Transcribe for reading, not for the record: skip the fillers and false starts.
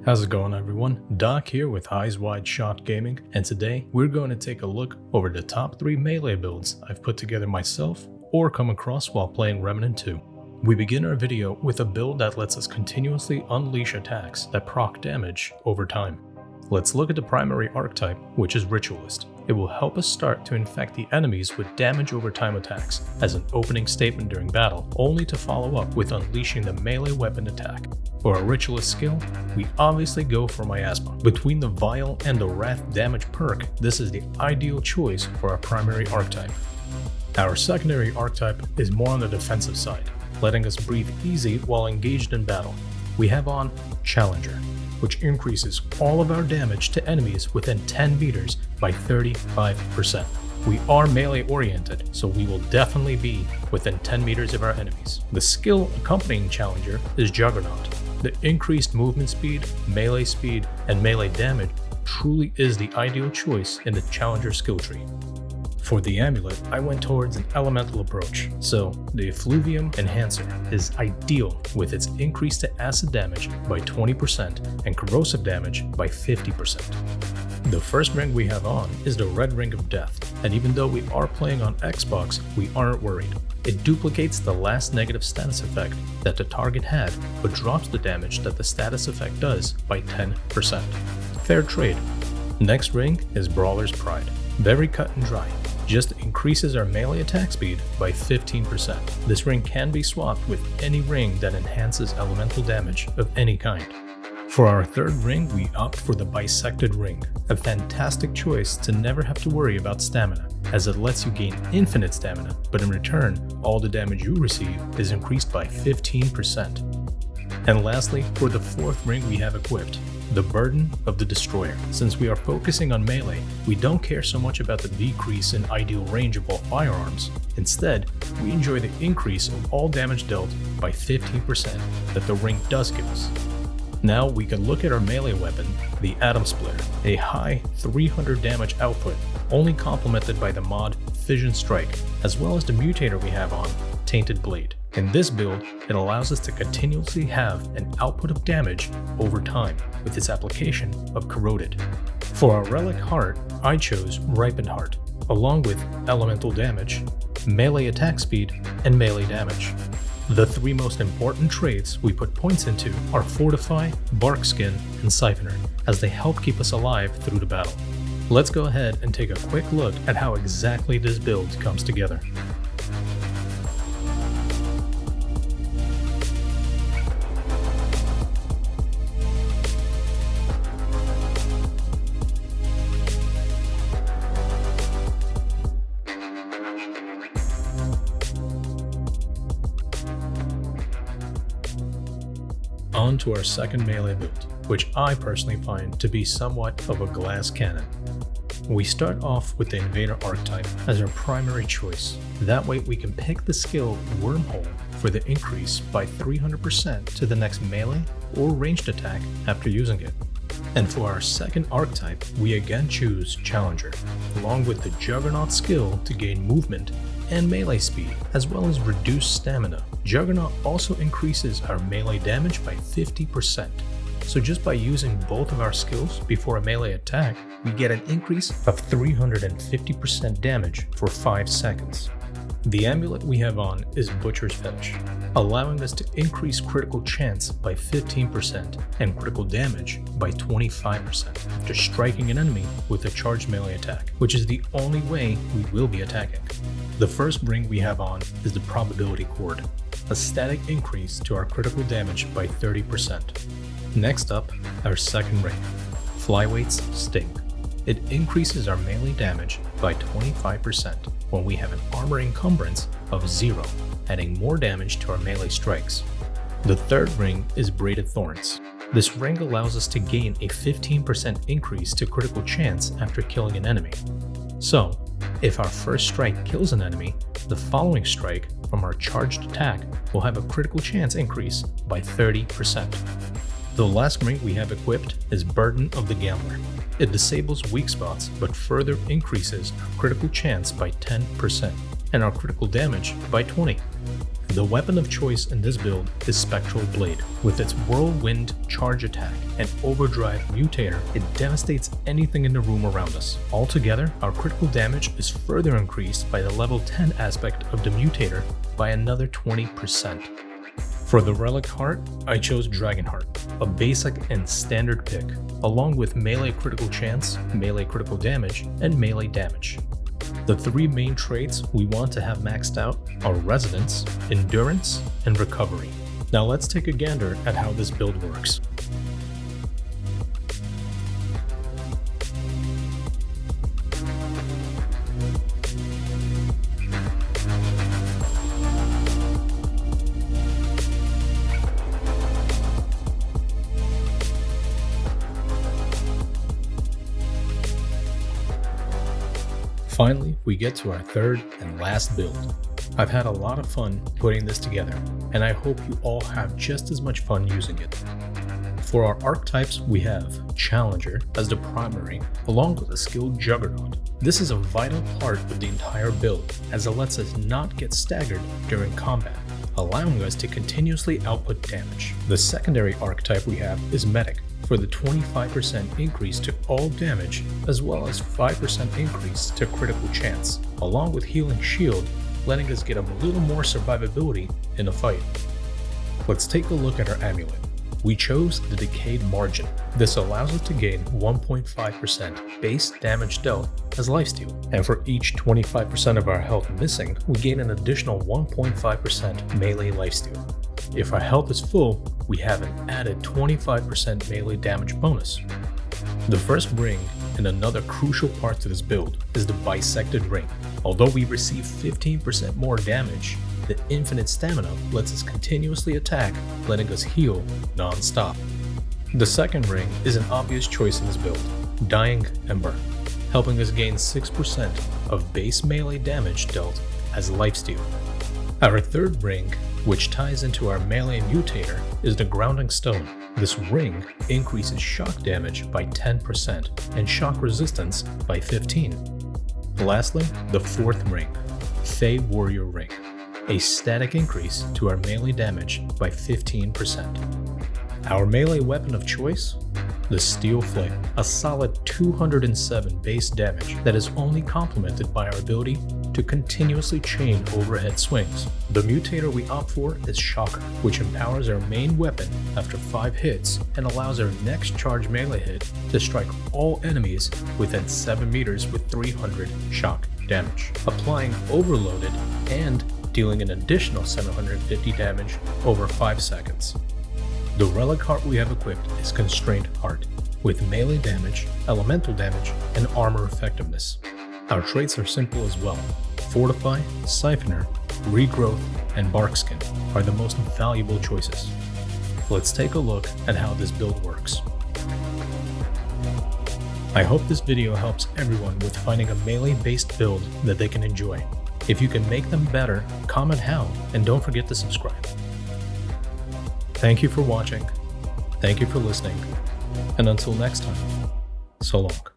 How's it going, everyone? Doc here with Eyes Wide Shot Gaming, and today we're going to take a look over the top 3 melee builds I've put together myself or come across while playing Remnant 2. We begin our video with a build that lets us continuously unleash attacks that proc damage over time. Let's look at the primary archetype, which is Ritualist. It will help us start to infect the enemies with damage over time attacks as an opening statement during battle, only to follow up with unleashing the melee weapon attack. For our Ritualist skill, we obviously go for Miasma. Between the Vial and the Wrath damage perk, this is the ideal choice for our primary archetype. Our secondary archetype is more on the defensive side, letting us breathe easy while engaged in battle. We have on Challenger, which increases all of our damage to enemies within 10 meters by 35%. We are melee oriented, so we will definitely be within 10 meters of our enemies. The skill accompanying Challenger is Juggernaut. The increased movement speed, and melee damage truly is the ideal choice in the Challenger skill tree. For the amulet, I went towards an elemental approach, so the Effluvium Enhancer is ideal with its increase to acid damage by 20% and corrosive damage by 50%. The first ring we have on is the Red Ring of Death, and even though we are playing on Xbox, we aren't worried. It duplicates the last negative status effect that the target had, but drops the damage that the status effect does by 10%. Fair trade. Next ring is Brawler's Pride. Very cut and dry. Just increases our melee attack speed by 15%. This ring can be swapped with any ring that enhances elemental damage of any kind. For our third ring, we opt for the Bisected Ring, a fantastic choice to never have to worry about stamina, as it lets you gain infinite stamina, but in return, all the damage you receive is increased by 15%. And lastly, for the fourth ring we have equipped, the Burden of the Destroyer. Since we are focusing on melee, we don't care so much about the decrease in ideal range of all firearms. Instead, we enjoy the increase of all damage dealt by 15% that the ring does give us. Now we can look at our melee weapon, the Atom Splitter, a high 300 damage output, only complemented by the mod Fission Strike, as well as the mutator we have on, Tainted Blade. In this build, it allows us to continuously have an output of damage over time with its application of Corroded. For our Relic Heart, I chose Ripened Heart, along with elemental damage, melee attack speed, and melee damage. The 3 most important traits we put points into are Fortify, Bark Skin, and Siphoner, as they help keep us alive through the battle. Let's go ahead and take a quick look at how exactly this build comes together. On to our second melee build, which I personally find to be somewhat of a glass cannon. We start off with the Invader archetype as our primary choice. That way we can pick the skill Wormhole for the increase by 300% to the next melee or ranged attack after using it. And for our second archetype, we again choose Challenger, along with the Juggernaut skill to gain movement and melee speed, as well as reduced stamina. Juggernaut also increases our melee damage by 50%. So just by using both of our skills before a melee attack, we get an increase of 350% damage for 5 seconds. The amulet we have on is Butcher's Fetish, allowing us to increase critical chance by 15% and critical damage by 25% after striking an enemy with a charged melee attack, which is the only way we will be attacking. The first ring we have on is the Probability Cord, a static increase to our critical damage by 30%. Next up, our second ring, Flyweight's Sting. It increases our melee damage by 25% when we have an armor encumbrance of 0, adding more damage to our melee strikes. The third ring is Braided Thorns. This ring allows us to gain a 15% increase to critical chance after killing an enemy. So, if our first strike kills an enemy, the following strike from our charged attack will have a critical chance increase by 30%. The last ring we have equipped is Burden of the Gambler. It disables weak spots but further increases our critical chance by 10% and our critical damage by 20%. The weapon of choice in this build is Spectral Blade. With its whirlwind charge attack and overdrive mutator, it devastates anything in the room around us. Altogether, our critical damage is further increased by the level 10 aspect of the mutator by another 20%. For the relic heart, I chose Dragonheart, a basic and standard pick, along with melee critical chance, melee critical damage, and melee damage. The three main traits we want to have maxed out are Resonance, Endurance, and Recovery. Now let's take a gander at how this build works. Finally, we get to our third and last build. I've had a lot of fun putting this together, and I hope you all have just as much fun using it. For our archetypes, we have Challenger as the primary, along with a skilled Juggernaut. This is a vital part of the entire build, as it lets us not get staggered during combat, allowing us to continuously output damage. The secondary archetype we have is Medic, for the 25% increase to all damage, as well as 5% increase to critical chance, along with Healing Shield, letting us get a little more survivability in a fight. Let's take a look at our amulet. We chose the Decayed Margin. This allows us to gain 1.5% base damage dealt as lifesteal, and for each 25% of our health missing, we gain an additional 1.5% melee lifesteal. If our health is full, we have an added 25% melee damage bonus. The first ring, and another crucial part to this build, is the Bisected Ring. Although we receive 15% more damage, the infinite stamina lets us continuously attack, letting us heal non-stop. The second ring is an obvious choice in this build, Dying Ember, helping us gain 6% of base melee damage dealt as lifesteal. Our third ring, which ties into our melee mutator, is the Grounding Stone. This ring increases shock damage by 10% and shock resistance by 15%. Lastly, the fourth ring, Fey Warrior Ring, a static increase to our melee damage by 15%. Our melee weapon of choice? The Steel Flail, a solid 207 base damage that is only complemented by our ability to continuously chain overhead swings. The mutator we opt for is Shocker, which empowers our main weapon after 5 hits and allows our next charge melee hit to strike all enemies within 7 meters with 300 shock damage, applying overloaded and dealing an additional 750 damage over 5 seconds. The relic heart we have equipped is Constrained Heart, with melee damage, elemental damage, and armor effectiveness. Our traits are simple as well. Fortify, Siphoner, Regrowth, and Barkskin are the most valuable choices. Let's take a look at how this build works. I hope this video helps everyone with finding a melee-based build that they can enjoy. If you can make them better, comment how, and don't forget to subscribe. Thank you for watching, thank you for listening, and until next time, so long.